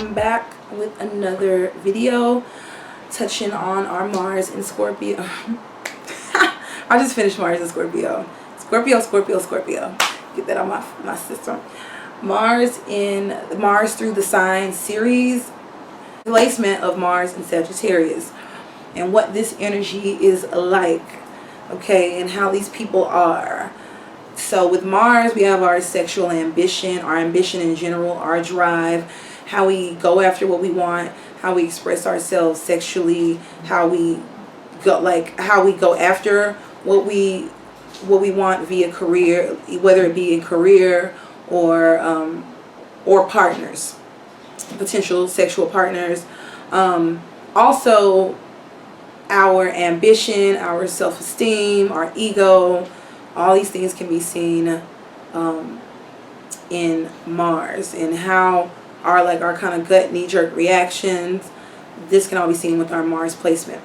I'm back with another video touching on our Mars in Scorpio. I just finished Mars in Scorpio. Scorpio. Get that on my system. Mars through the sign series, placement of Mars in Sagittarius, and what this energy is like, okay, and how these people are. So with Mars, we have our sexual ambition, our ambition in general, our drive, how we go after what we want, how we express ourselves sexually, how we go after what we want via career, whether it be in career or partners, potential sexual partners. Also, our ambition, our self-esteem, our ego. All these things can be seen in Mars, and how our kind of gut knee-jerk reactions. This can all be seen with our Mars placement.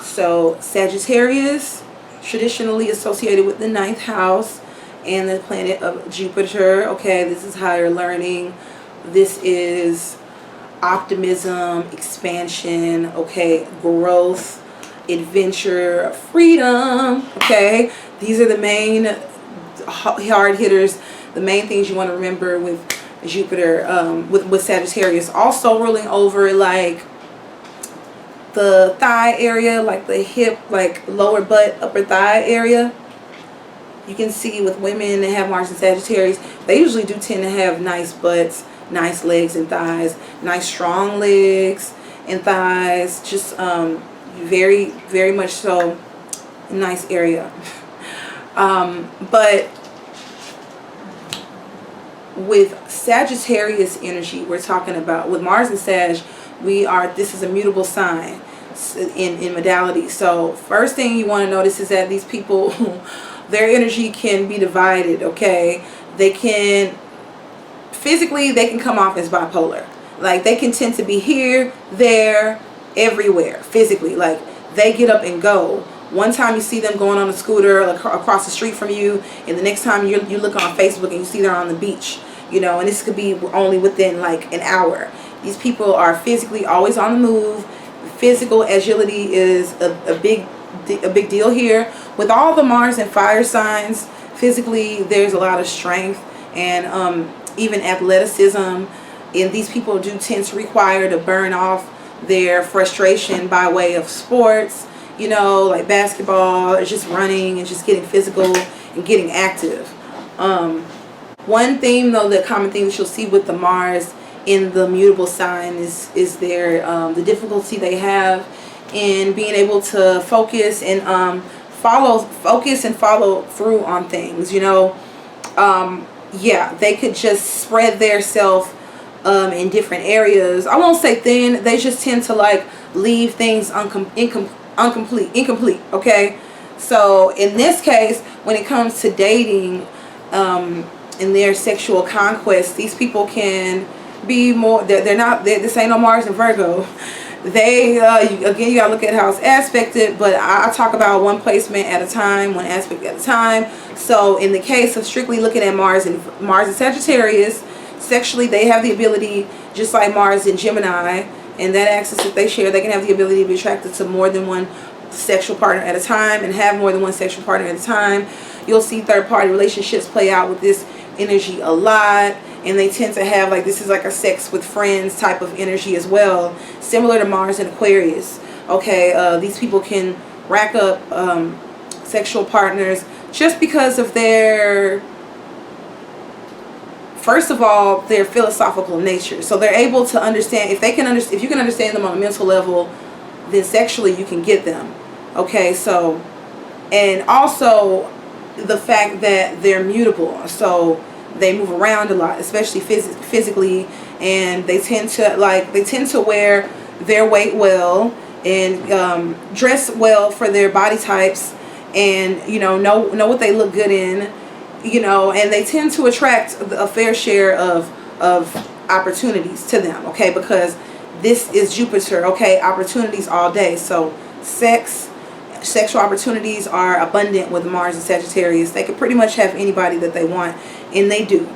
So Sagittarius, traditionally associated with the 9th house and the planet of Jupiter. Okay, this is higher learning. This is optimism, expansion, okay, growth, adventure, freedom. Okay, these are the main hard hitters, the main things you want to remember with Jupiter, with Sagittarius. Also ruling over like the thigh area, like the hip, like lower butt, upper thigh area. You can see with women that have Mars and Sagittarius, they usually do tend to have nice butts, nice legs and thighs, nice strong legs and thighs. Just very, very much so a nice area. But with Sagittarius energy, we're talking about with Mars and Sag, this is a mutable sign in modality. So first thing you want to notice is that these people, their energy can be divided. Okay, they can come off as bipolar. Like they can tend to be here, there, everywhere physically. Like they get up and go. One time you see them going on a scooter across the street from you, and the next time you look on Facebook and you see they're on the beach, you know, and this could be only within like an hour. These people are physically always on the move. Physical agility is a big deal here. With all the Mars and fire signs, physically there's a lot of strength and even athleticism, and these people do tend to require to burn off their frustration by way of sports, you know, like basketball, or just running and just getting physical and getting active. One theme though, the common thing that you'll see with the Mars in the mutable sign is the difficulty they have in being able to focus and follow through on things, you know. Yeah, they could just spread their self in different areas. I won't say thin, they just tend to like leave things incomplete. Okay, so in this case, when it comes to dating in their sexual conquest, these people can be more, this ain't no Mars and Virgo. They again, you gotta look at how it's aspected, but I talk about one placement at a time, one aspect at a time. So in the case of strictly looking at Mars and Sagittarius, sexually they have the ability, just like Mars and Gemini, and that axis that they share, they can have the ability to be attracted to more than one sexual partner at a time and have more than one sexual partner at a time. You'll see third-party relationships play out with this energy a lot, and they tend to have like, this is like a sex with friends type of energy as well, similar to Mars and Aquarius. Okay, these people can rack up sexual partners just because of their, first of all, their philosophical nature. So they're able to understand, if you can understand them on a mental level, then sexually you can get them. Okay, so, and also the fact that they're mutable, so they move around a lot, especially physically, and they tend to wear their weight well and dress well for their body types, and you know what they look good in, you know, and they tend to attract a fair share of opportunities to them. Okay, because this is Jupiter. Okay, opportunities all day. So sex Sexual opportunities are abundant with Mars and Sagittarius. They could pretty much have anybody that they want, and they do.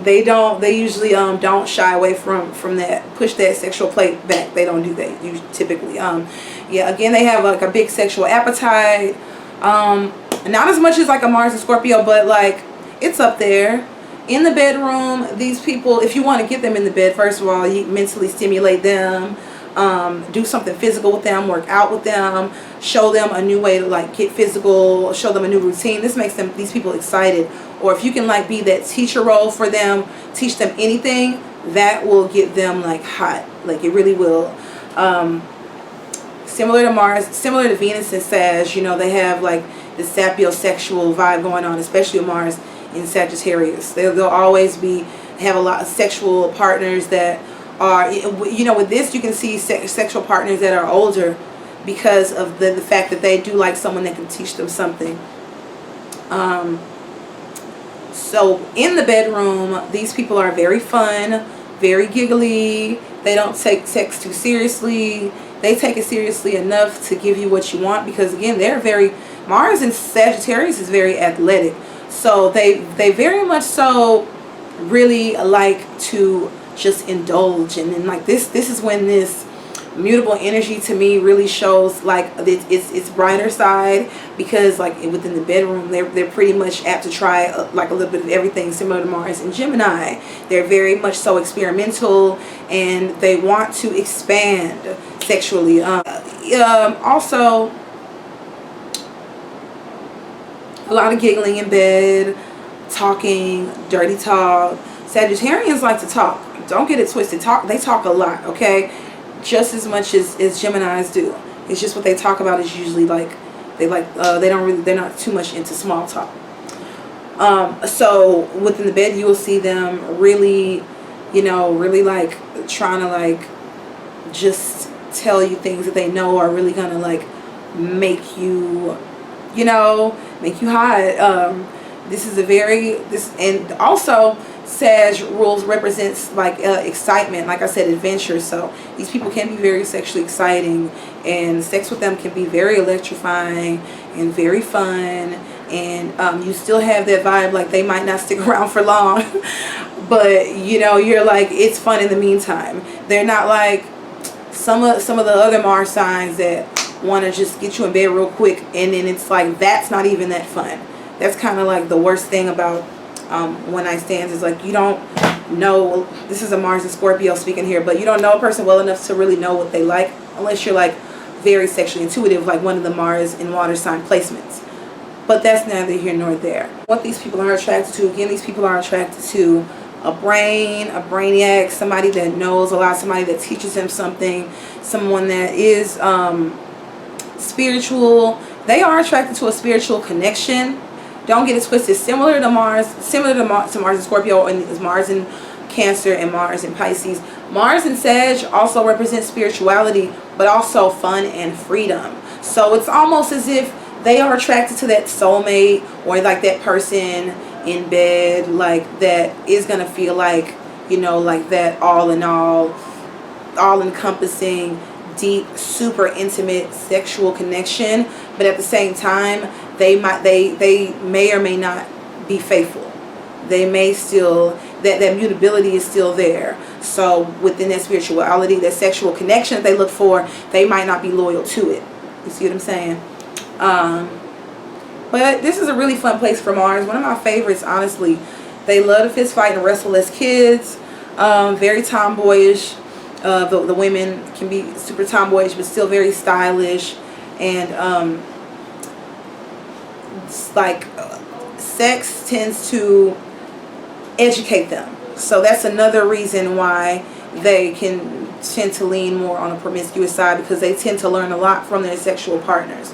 They usually don't shy away from that, push that sexual plate back. They don't do that typically. Yeah, again, they have like a big sexual appetite. Not as much as like a Mars and Scorpio, but like it's up there. In the bedroom, these people, if you want to get them in the bed, first of all, you mentally stimulate them. Do something physical with them, work out with them, show them a new way to like get physical, show them a new routine. This makes these people excited. Or if you can like be that teacher role for them, teach them anything, that will get them like hot. Like it really will. Similar to Mars, similar to Venus and Sag, you know, they have like the sapiosexual vibe going on, especially with Mars in Sagittarius. They'll always have a lot of sexual partners that are, you know, with this you can see sexual partners that are older because of the fact that they do like someone that can teach them something. So in the bedroom, these people are very fun, very giggly. They don't take sex too seriously. They take it seriously enough to give you what you want, because again, Mars and Sagittarius is very athletic. So they very much so really like to just indulge. And then like this is when this mutable energy to me really shows like its brighter side, because like within the bedroom they're pretty much apt to try like a little bit of everything, similar to Mars and Gemini. They're very much so experimental, and they want to expand sexually. Also a lot of giggling in bed, talking, dirty talk. Sagittarians like to talk. Don't get it twisted. They talk a lot, okay? Just as much as Geminis do. It's just what they talk about is usually like they're not too much into small talk. So within the bed you will see them really, you know, really like trying to like just tell you things that they know are really gonna like make you, you know, make you hot. And also Sag represents like excitement, like I said, adventure. So these people can be very sexually exciting, and sex with them can be very electrifying and very fun. And you still have that vibe, like they might not stick around for long, but you know, you're like, it's fun in the meantime. They're not like some of the other Mars signs that want to just get you in bed real quick, and then it's like that's not even that fun. That's kind of like the worst thing about one night stands, is like you don't know, this is a Mars and Scorpio speaking here, but you don't know a person well enough to really know what they like, unless you're like very sexually intuitive, like one of the Mars and water sign placements. But that's neither here nor there. What these people are attracted to, again, these people are attracted to a brainiac, somebody that knows a lot, somebody that teaches them something, someone that is spiritual. They are attracted to a spiritual connection. Don't get it twisted. Similar to Mars and Scorpio, and Mars in Cancer and Mars in Pisces. Mars and Sag also represent spirituality, but also fun and freedom. So it's almost as if they are attracted to that soulmate, or like that person in bed, like that is gonna feel like, you know, like that all in all encompassing, deep, super intimate sexual connection. But at the same time, they may or may not be faithful. They may still, that mutability is still there. So within that spirituality, that sexual connection that they look for, they might not be loyal to it. You see what I'm saying? But this is a really fun place for Mars. One of my favorites, honestly. They love to fist fight and wrestle as kids. Very tomboyish. The women can be super tomboyish, but still very stylish. And it's like sex tends to educate them. So that's another reason why they can tend to lean more on a promiscuous side, because they tend to learn a lot from their sexual partners.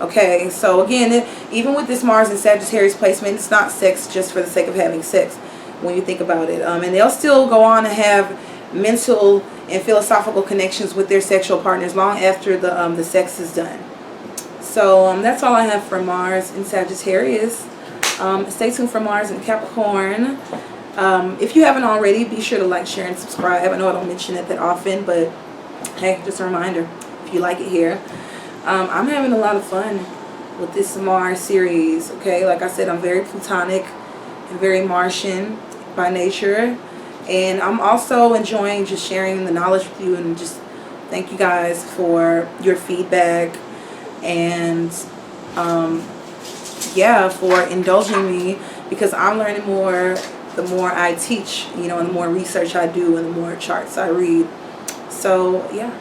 Okay, so again, even with this Mars and Sagittarius placement, it's not sex just for the sake of having sex when you think about it. And they'll still go on to have mental and philosophical connections with their sexual partners long after the sex is done. So that's all I have for Mars and Sagittarius. Stay tuned for Mars and Capricorn. If you haven't already, be sure to like, share, and subscribe. I know I don't mention it that often, but hey, just a reminder, if you like it here. I'm having a lot of fun with this Mars series. Okay, like I said, I'm very Plutonic and very Martian by nature, and I'm also enjoying just sharing the knowledge with you, and just thank you guys for your feedback, and yeah, for indulging me, because I'm learning more the more I teach, you know, and the more research I do and the more charts I read. So yeah.